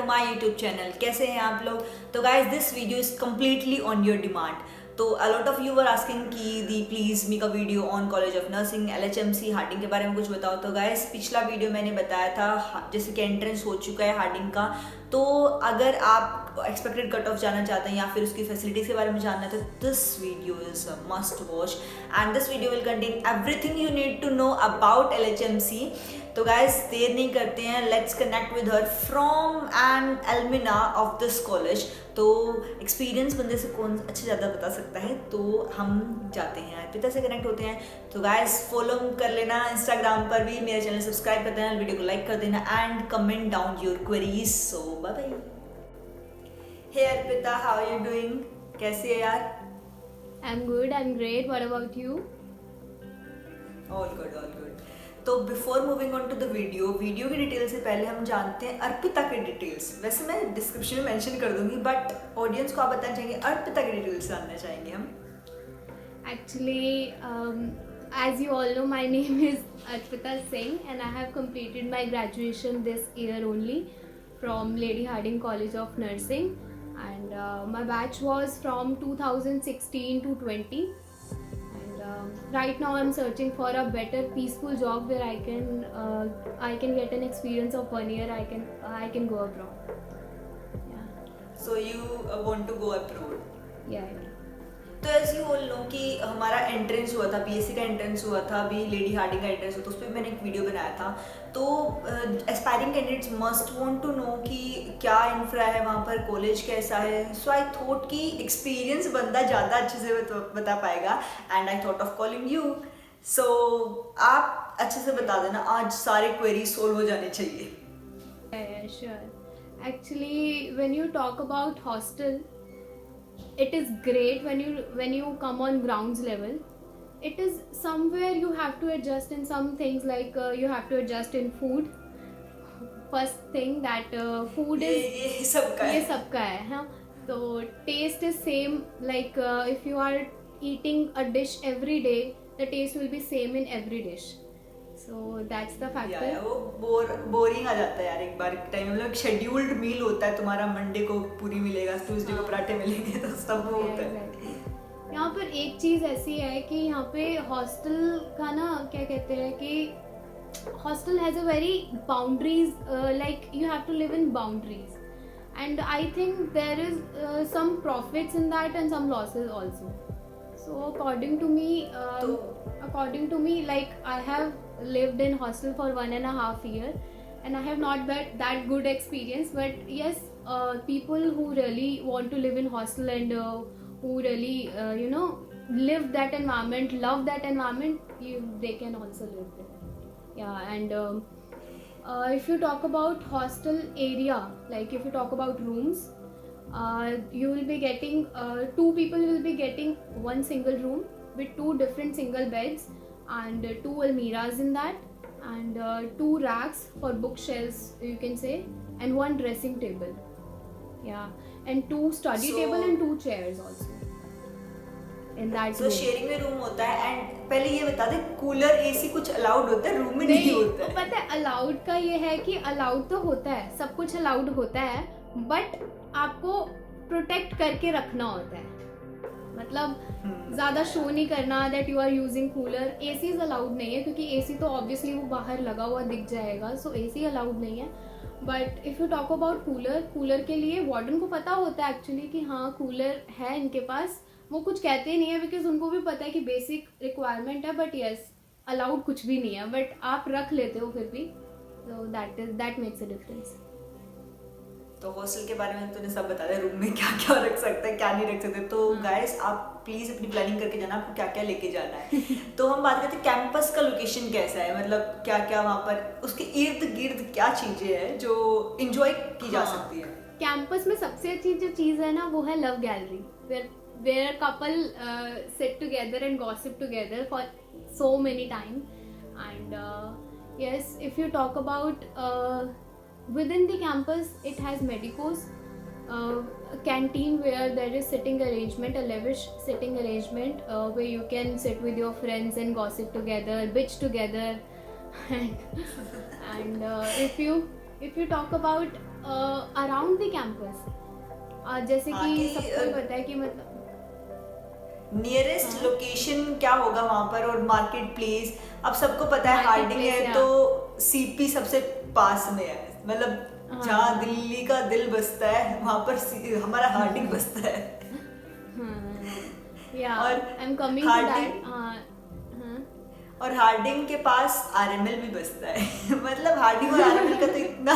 To my YouTube channel. कैसे हैं आप लोग? तो guys this video is completely on your demand. तो a lot of you were asking कि दी please make a video on college of nursing LHMC Hardinge के बारे में कुछ बताओ। तो गाइस पिछला वीडियो मैंने बताया था जैसे कि एंट्रेंस हो चुका है हार्डिंग का, तो अगर आप एक्सपेक्टेड कट ऑफ जाना चाहते हैं या फिर उसकी फैसिलिटीज़ के बारे में जानना है तो this video is must watch and this video will contain everything you need to know about LHMC। तो गाइस देर नहीं करते हैं, let's connect with her from an alumna of this college. तो एक्सपीरियंस बंदे से कौन अच्छे ज़्यादा बता सकता है, तो हम जाते हैं अर्पिता से कनेक्ट होते हैं। तो गाइस फॉलो कर लेना इंस्टाग्राम पर भी, मेरा चैनल सब्सक्राइब कर देना, वीडियो को लाइक कर देना and comment down your queries. So bye bye. हे Arpita, how are you doing? कैसे है यार? I'm good, I'm great. What about you? All good all good. तो before moving on to the video की detail से पहले हम जानते हैं अर्पिता के डिटेल्स। वैसे मैं डिस्क्रिप्शन में मेंशन कर दूंगी, बट ऑडियंस को आप बताना चाहेंगे अर्पिता के डिटेल्स जानना चाहेंगे हम। Actually, as you all know, my name is Arpita Singh and I have completed my graduation this year only from Lady Harding College of Nursing, and my batch was from 2016 to 20. Right now I'm searching for a better peaceful job where I can get an experience of 1 year. I can go abroad. Yeah. So you want to go abroad? Yeah. तो as you all know कि हमारा entrance हुआ था, PSC का entrance हुआ था, अभी lady Hardinge का एंट्रेंस हुआ था, उस पर मैंने एक वीडियो बनाया था। तो aspiring candidates must want to know कि क्या इंफ्रा है वहाँ पर, कॉलेज कैसा है। सो आई थॉट कि एक्सपीरियंस बंदा ज़्यादा अच्छे से बता पाएगा and I thought of calling you. So आप अच्छे से बता देना, आज सारे क्वेरी सोल्व हो जाने चाहिए। Yeah, sure. Actually, when you talk about hostel, it is great when you come on grounds level. It is somewhere you have to adjust in some things, like you have to adjust in food. First thing that food is ये सबका ये है। सबका है, हाँ। तो taste is same, like if you are eating a dish every day, the taste will be same in every dish. So that's the factor. यार वो बोरिंग आ जाता है यार एक बार टाइम। मतलब शेड्यूल्ड मील होता है तुम्हारा, मंडे को पूरी मिलेगा, ट्यूसडे को पराठे मिलेंगे, तो सब वो होता है। Exactly. यहाँ पर एक चीज़ ऐसी है कि यहाँ पे हॉस्टल का ना क्या कहते हैं कि hostel has a very boundaries, like you have to live in boundaries, and I think there is some profits in that and some losses also. So according to me, like I have lived in hostel for 1.5 years, and I have not that good experience. But yes, people who really want to live in hostel and who really live that environment, love that environment, they can also live there. Yeah, and if you talk about hostel area, like if you talk about rooms, you will be getting 2 people will be getting one single room with 2 different single beds and 2 almiras in that, and 2 racks for bookshelves, you can say, and 1 dressing table. Yeah, and 2 study table and 2 chairs also in that तो room. Sharing में room होता है। And पहले ये बता दे, cooler AC कुछ allowed होता है, रूम में नहीं होता है? पता है अलाउड का ये है कि अलाउड तो होता है, सब कुछ अलाउड होता है, बट आपको प्रोटेक्ट करके रखना होता है। मतलब ज़्यादा शो नहीं करना that you are using cooler. AC allowed नहीं है, क्योंकि AC तो ऑब्वियसली वो बाहर लगा हुआ दिख जाएगा, सो AC अलाउड नहीं है। But if you talk about cooler के लिए वार्डन को पता होता है एक्चुअली कि हाँ कूलर है इनके पास। वो कुछ कहते ही नहीं है, बिकॉज उनको भी पता है कि बेसिक रिक्वायरमेंट है, बट यस अलाउड कुछ भी नहीं है, बट आप रख लेते हो फिर भी, so that makes a difference. तो हॉस्टल के बारे में तूने सब बता दिया, रूम में क्या क्या रख सकते हैं क्या नहीं रख सकते। तो गाइस आप प्लीज अपनी प्लानिंग करके जाना, आपको क्या क्या लेके जाना है। तो हम बात करते हैं कैंपस का लोकेशन कैसा है, मतलब क्या क्या वहाँ पर उसके इर्द गिर्द क्या चीजें हैं जो इंजॉय की जा सकती है। कैंपस में सबसे अच्छी जो चीज़ है ना, वो है love gallery, where couple sit together and gossip together for so many time. And yes, if you talk about within the campus, it has medicos, a canteen where there is sitting arrangement, a lavish sitting arrangement, where you can sit with your friends and gossip together, bitch together. And if you talk about around the campus, जैसे हाँ, कि कि, सबको पता है कि मतलब nearest हाँ। लोकेशन क्या होगा वहां पर, और मार्केट प्लेस अब सबको पता है मार्केट हार्डिंग प्लेस, है तो सीपी सबसे पास में है, मतलब जहाँ हाँ दिल्ली का दिल बसता है वहां पर हमारा हार्डिंग बसता है। या और I am coming to that. हार्डिंग हाँ और हार्डिंग के पास आरएमएल भी बसता है। मतलब हार्डिंग और आरएमएल का तो इतना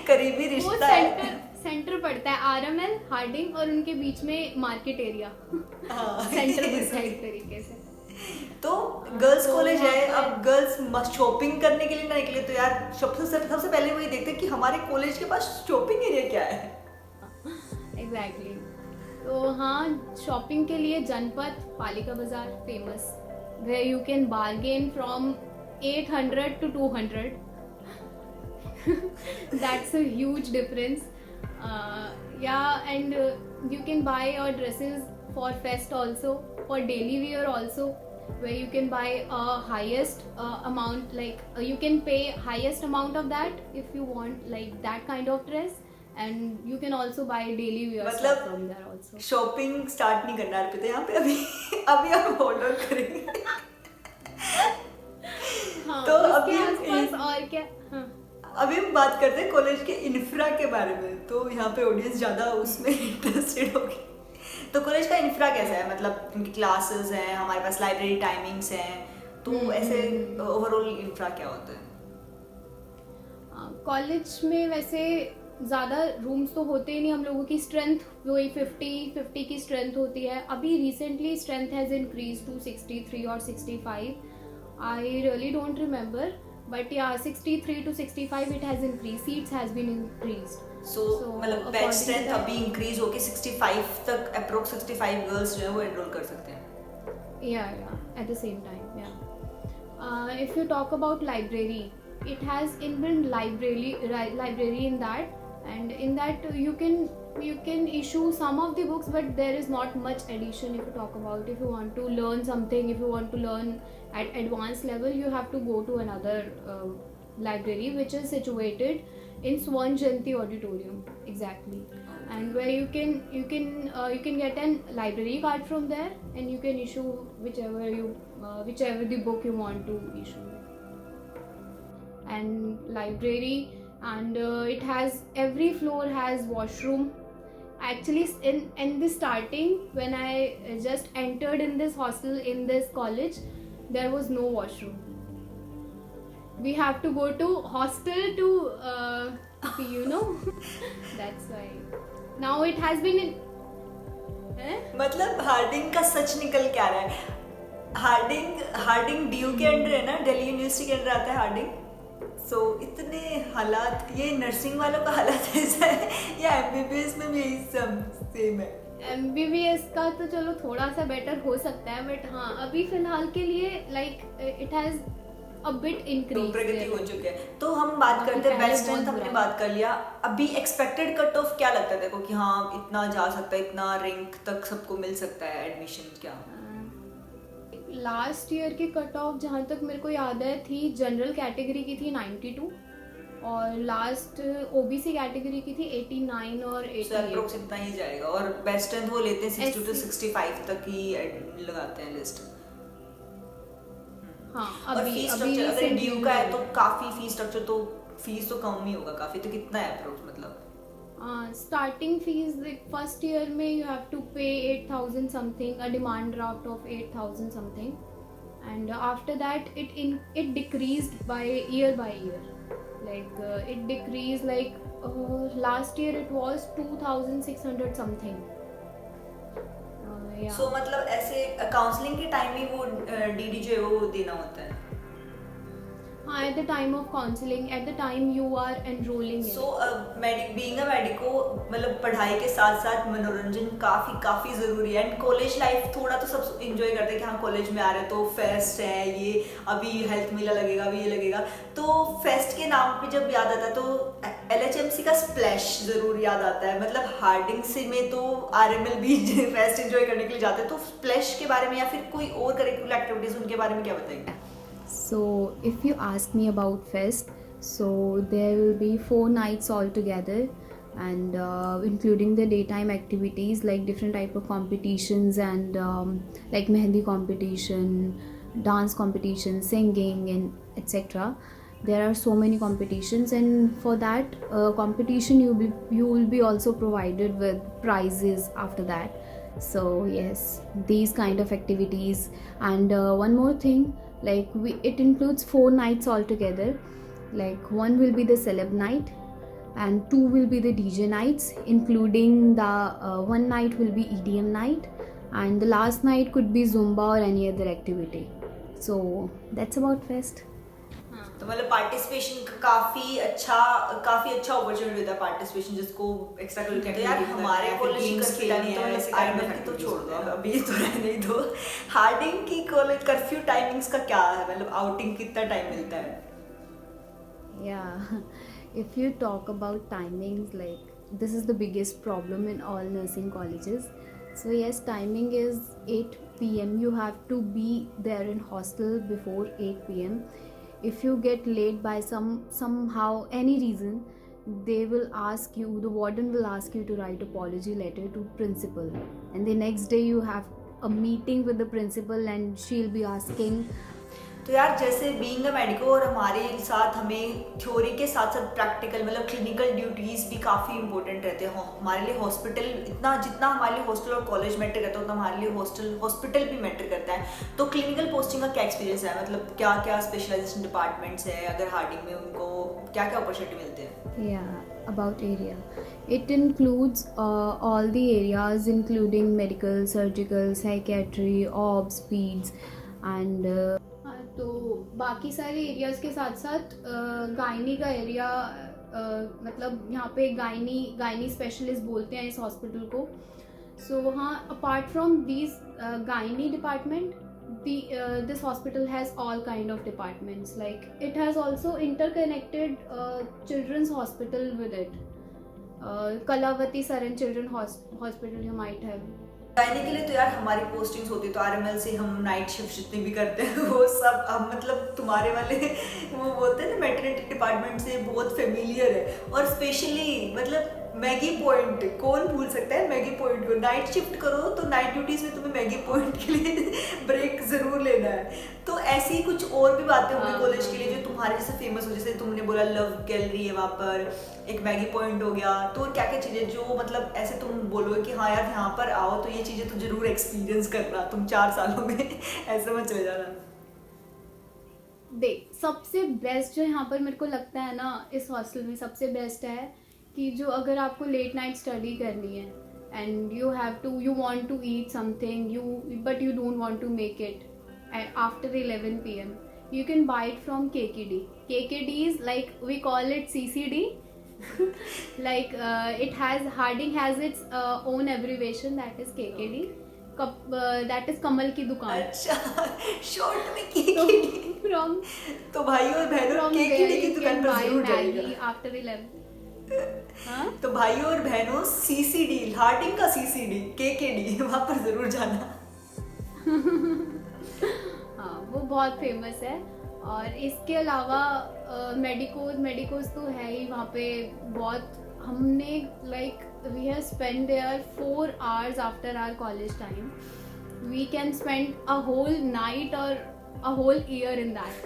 करीबी वो रिश्ता सेंटर है। सेंटर पड़ता है, आरएमएल, हार्डिंग, और उनके बीच में मार्केट एरिया हाँ। सेंटर पड़ता है एक तरीके से। तो गर्ल्स तो कॉलेज वहाँ है, पर अब गर्ल्स शॉपिंग करने के लिए ना निकले तो यार सबसे पहले वही देखते हैं कि हमारे कॉलेज के पास शॉपिंग एरिया क्या है। एग्जैक्टली तो हाँ, शॉपिंग के लिए जनपथ पालिका बाजार famous, where you can bargain from 800 to 200. That's a huge difference. Yeah, and you can buy your dresses for fest also, for daily wear also, where you can buy highest amount, like you can pay highest amount of that if you want like that kind of dress, and you can also buy daily wear stuff मतलब from there also. Shopping start नहीं करना अर्पिता यहाँ पे अभी। अभी हम hold on करेंगे। हाँ, तो उसके अभी आसपास और क्या। हाँ अभी हम बात करते हैं कॉलेज के इंफ्रा के बारे में, तो यहाँ पे ऑडियंस ज़्यादा उसमें इंटरेस्टेड होगी। तो कॉलेज का इंफ्रा कैसा है, मतलब उनकी क्लासेस हैं, हमारे पास लाइब्रेरी टाइमिंग्स हैं, तो ऐसे ओवरऑल इंफ्रा क्या होता है? कॉलेज में वैसे ज़्यादा रूम्स तो होते ही नहीं, हम लोगों की स्ट्रेंथ वही 50 की स्ट्रेंथ होती है। अभी recently strength has increase to 63 और 65, I really don't remember, but yeah 63 to 65 it has increased, seats has been increased. सो मतलब batch according to strength that- अभी इंक्रीज होके 65 तक, अप्रोक्स 65 गर्ल्स जो है वो एनरोल कर सकते हैं। yeah, at the same time, yeah. If you talk about library, it has inbuilt library in that, and in that you can issue some of the books, but there is not much addition. If you talk about, if you want to learn something, if you want to learn at advanced level, you have to go to another library which is situated in Swan Jayanti auditorium, exactly, and where you can get an library card from there, and you can issue whichever the book you want to issue. And library, and it has, every floor has washroom. Actually, in the starting, when I just entered in this hostel, in this college, there was no washroom. We have to go to hostel to that's why now it has been in मतलब Hardinge का सच निकल क्या रहा है? Hardinge DU के under है ना, Delhi university के अंडर आता है हार्डिंग। सो इतने हालात, ये नर्सिंग वालों का हालात ऐसा है या एमबीबीएस में भी यही सब सेम है? MBBS का तो चलो थोड़ा सा बेटर हो सकता है, बट हाँ अभी फिलहाल के लिए like it has a bit तो इंक्रीज, प्रगति हो चुकी है। तो हम बात करते हैं बेस्ट स्ट्रेंथ, हमने बात कर लिया। अभी एक्सपेक्टेड कट ऑफ क्या लगता है देखो कि हाँ इतना जा सकता है, इतना रैंक तक सबको मिल सकता है एडमिशन, क्या? लास्ट ईयर की कट ऑफ जहाँ तक मेरे को याद है थी, जनरल कैटेगरी की थी 92, और लास्ट ओबीसी कैटेगरी की थी 89 और 88। अप्रोक्स इतना ही जाएगा, और बेस्ट स्ट्रेंथ वो लेते हैं 60 to 65 तक ही लगाते हैं लिस्ट। हाँ और अभी फीस अभी स्ट्रक्चर अगर recently ड्यू का है तो काफी फीस स्ट्रक्चर, तो फीस तो कम ही होगा काफी, तो कितना है अप्रोक्स मतलब? स्टार्टिंग फीस फर्स्ट ईयर में यू हैव टू पे 8,000 something, a demand draft of 8,000 something, and after that it decreased by year, like it decreased, like last year it was 2,600 something. Yeah. सो मतलब ऐसे counselling के time ही वो DD जो है वो देना होता है? हाँ, at the time of counseling, at the time you are enrolling in. So being a medico, मतलब पढ़ाई के साथ साथ मनोरंजन काफी जरूरी है। एंड कॉलेज लाइफ थोड़ा तो सब एंजॉय करते हैं कि हाँ कॉलेज में आ रहे हैं तो फेस्ट है, ये अभी हेल्थ मेला लगेगा, अभी ये लगेगा, तो फेस्ट के नाम पे जब याद आता है तो LHMC का स्प्लैश जरूर याद आता है। मतलब हार्डिंग से में तो RML भी फेस्ट एंजॉय करने के लिए जाते हैं, तो स्प्लैश के बारे में या फिर कोई और करिकुलर एक्टिविटीज उनके बारे में क्या बताएंगे? So if you ask me about fest, So there will be 4 nights altogether, and including the daytime activities like different type of competitions, and like mehendi competition, dance competition, singing, and etc. There are so many competitions, and for that competition you will be also provided with prizes after that. So yes, these kind of activities. And one more thing, like it includes 4 nights altogether. Like one will be the celeb night, and two will be the DJ nights, including the one night will be EDM night, and the last night could be Zumba or any other activity. So that's about fest. तो मतलब participation काफी अच्छा opportunity होता है participation, जिसको extra curricular कहते हैं। यार हमारे कॉलेज की कर्फ्यू टाइमिंग तो ऐसे काइंड ऑफ तो छोड़ दो, अभी तो रहने ही दो। हार्डिंग की कॉलेज कर्फ्यू टाइमिंग्स का क्या है, मतलब आउटिंग कितना टाइम मिलता है? Yeah, if you talk about timings, like this is the biggest problem in all nursing colleges. So yes, timing is 8 p.m. You have to be there in hostel before 8 p.m. If you get late by somehow any reason, they will ask you, the warden will ask you to write apology letter to principal, and the next day you have a meeting with the principal and she'll be asking. तो यार जैसे being a medico और हमारे साथ हमें theory के साथ साथ प्रैक्टिकल मतलब क्लिनिकल ड्यूटीज़ भी काफ़ी इंपॉर्टेंट रहते हैं हमारे लिए। हॉस्पिटल इतना जितना हमारे लिए हॉस्टल और कॉलेज मैटर करता है उतना हमारे लिए हॉस्पिटल भी मैटर करता है। तो क्लिनिकल पोस्टिंग का क्या एक्सपीरियंस है, मतलब क्या क्या स्पेशलाइजेशन डिपार्टमेंट्स है अगर हार्डिंग में, उनको क्या क्या अपॉर्चुनिटी मिलते हैं? Yeah, about area. It includes all the areas, including medical, surgical, psychiatry, obs, peds, and तो बाकी सारे एरियाज़ के साथ साथ गायनी का एरिया, मतलब यहाँ पे गायनी स्पेशलिस्ट बोलते हैं इस हॉस्पिटल को। सो हाँ, apart from these gynae department, this hospital has all kind of departments. Like it has also interconnected children's hospital with it. Kalavati Saran Children Hospital you might have. Gynae के लिए तो यार हमारी पोस्टिंग्स होती है, तो आरएमएल से हम नाइट शिफ्ट जितनी भी करते हैं वो सब हम मतलब तुम्हारे वाले वो बोलते हैं ना मैटरनिटी डिपार्टमेंट से बहुत फेमिलियर है। और स्पेशली मतलब मैगी पॉइंट, कौन भूल सकता है मैगी पॉइंट को? नाइट शिफ्ट करो तो नाइट ड्यूटीज में तुम्हें मैगी पॉइंट के लिए ब्रेक जरूर लेना है। तो ऐसी कुछ और भी बातें होंगी कॉलेज के लिए जो तुम्हारे जैसे फेमस हो, जैसे तुमने बोला लव गैलरी है वहाँ पर, एक मैगी पॉइंट हो गया। तो क्या क्या चीज़ें जो मतलब ऐसे तुम बोलोगे कि हाँ यार यहाँ पर आओ तो ये चीज़ें तो जरूर एक्सपीरियंस करना तुम 4 सालों में ऐसे मत चले जाना। देख, सबसे बेस्ट जो यहाँ पर मेरे को लगता है ना इस हॉस्टल में सबसे बेस्ट है कि जो अगर आपको लेट नाइट स्टडी करनी है and you want to eat something but you don't want to make it after 11 PM, you can buy it from KKD. KKD is like we call it CCD. Like Harding has its own abbreviation, that is KKD. That is कमल की दुकान। अच्छा, short में KKD। From तो भाई और बहनों KKD की दुकान पर जरूर जाइएगा आफ्टर 11। हाँ, तो भाई और बहनों CCD, हार्डिंग का CCD KKD वहाँ पर जरूर जाना। हाँ, वो बहुत फेमस है। और इसके अलावा मेडिकोज तो है ही वहाँ पे बहुत। हमने like we have spend there 4 hours after hour college time. We can spend a whole night और a whole year in that.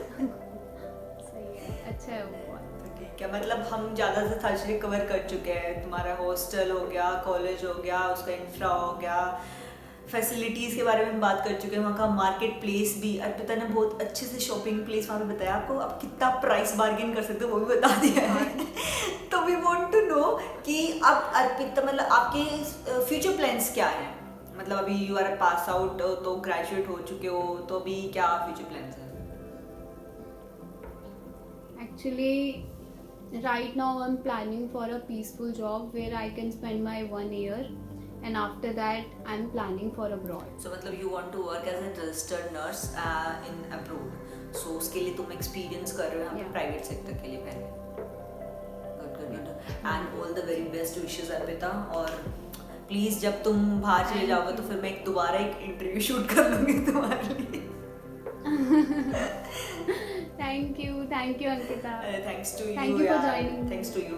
सही है, अच्छा है वो बहुत। क्या मतलब हम ज़्यादा से सारी चीज़ें कवर कर चुके हैं। तुम्हारा हॉस्टल हो गया, कॉलेज हो गया, उसका इंफ्रा हो गया, फैसिलिटीज़ के बारे में बात कर चुके हैं, वहाँ का मार्केट प्लेस भी। अर्पिता ने बहुत अच्छे से शॉपिंग प्लेस वहाँ पे बताया आपको। आप कितना प्राइस बार्गेन कर सकते हो वो भी बता दिया है। तो वी वांट टू नो कि अब अर्पिता मतलब आपके फ्यूचर प्लान्स क्या हैं? मतलब अभी यू आर पास आउट, तो ग्रेजुएट हो चुके हो, तो अभी क्या फ्यूचर प्लान्स हैं? Actually, right now I'm planning for a peaceful job where I can spend my 1 year, and after that I'm planning for abroad. So मतलब you want to work as a registered nurse in abroad. So उसके लिए तुम experience कर रहे हो यहाँ पे private sector के लिए पहले। Good. And all the very best wishes Arpita. और प्लीज़ जब तुम बाहर चले जाओगे तो फिर मैं दोबारा एक इंटरव्यू शूट कर लूँगी तुम्हारे लिए। Thank you Ankita. Thanks to Thank you you for यार, joining. Thanks to you.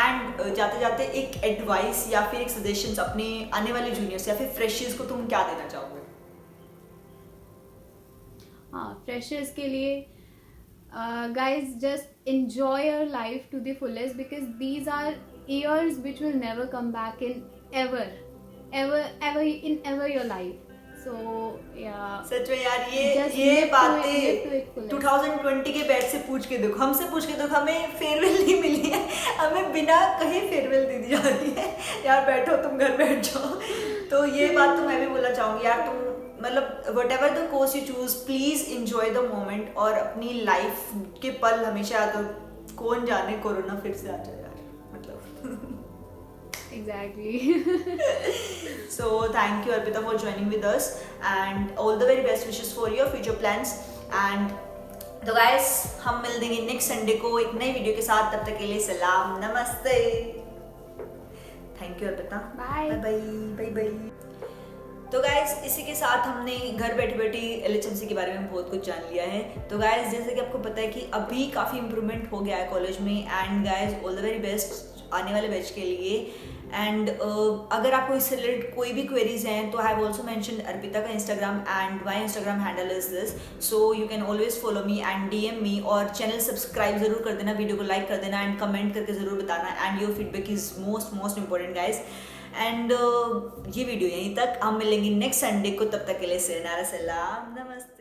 And जाते जाते एक एडवाइस या फिर एक सजेशंस अपने आने वाले जूनियर्स या फिर फ्रेशर्स को तुम क्या देना चाहोगे? हाँ, फ्रेशर्स के लिए guys, just enjoy your life to the fullest because these are years which will never come back in ever in ever your life. So yeah, सच में यार, Just ये live to it बातें fullest. 2020 के batch से पूछ के देखो, हमसे पूछ के देखो, हमें फेयरवेल नहीं मिली है, हमें बिना कहे फेयरवेल दे दी जा रही है। यार बैठो, तुम घर बैठ जाओ। तो ये बात तो मैं भी बोलना चाहूँगी यार, तुम मतलब what ever the course you choose, please enjoy the moment और अपनी लाइफ के पल हमेशा, तो कौन जाने कोरोना फिर से आ जाए यार, मतलब। exactly. So thank you Arpita for joining with us and all the very best wishes for your future plans. And तो guys, हम मिल देंगे नेक्स्ट संडे को एक नई वीडियो के साथ, तब तक के लिए सलाम, नमस्ते, thank you Arpita, Bye. Bye bye bye. तो गाइज इसी के साथ हमने घर बैठे बैठे LHMC के बारे में बहुत कुछ जान लिया है। तो गाइज जैसे कि आपको पता है कि अभी काफ़ी इंप्रूवमेंट हो गया है कॉलेज में, and guys all the very best आने वाले बैच के लिए। एंड अगर आपको इससे रिलेटेड कोई भी क्वेरीज हैं तो I have also mention Arpita का Instagram and my Instagram handle is this, so you can always follow me and DM me, और चैनल सब्सक्राइब जरूर कर देना, वीडियो को लाइक कर देना एंड कमेंट करके ज़रूर बताना, and your feedback is most important guys. And ये वीडियो यहीं तक, हम मिलेंगे नेक्स्ट संडे को, तब तक के लिए सलाम, नमस्ते।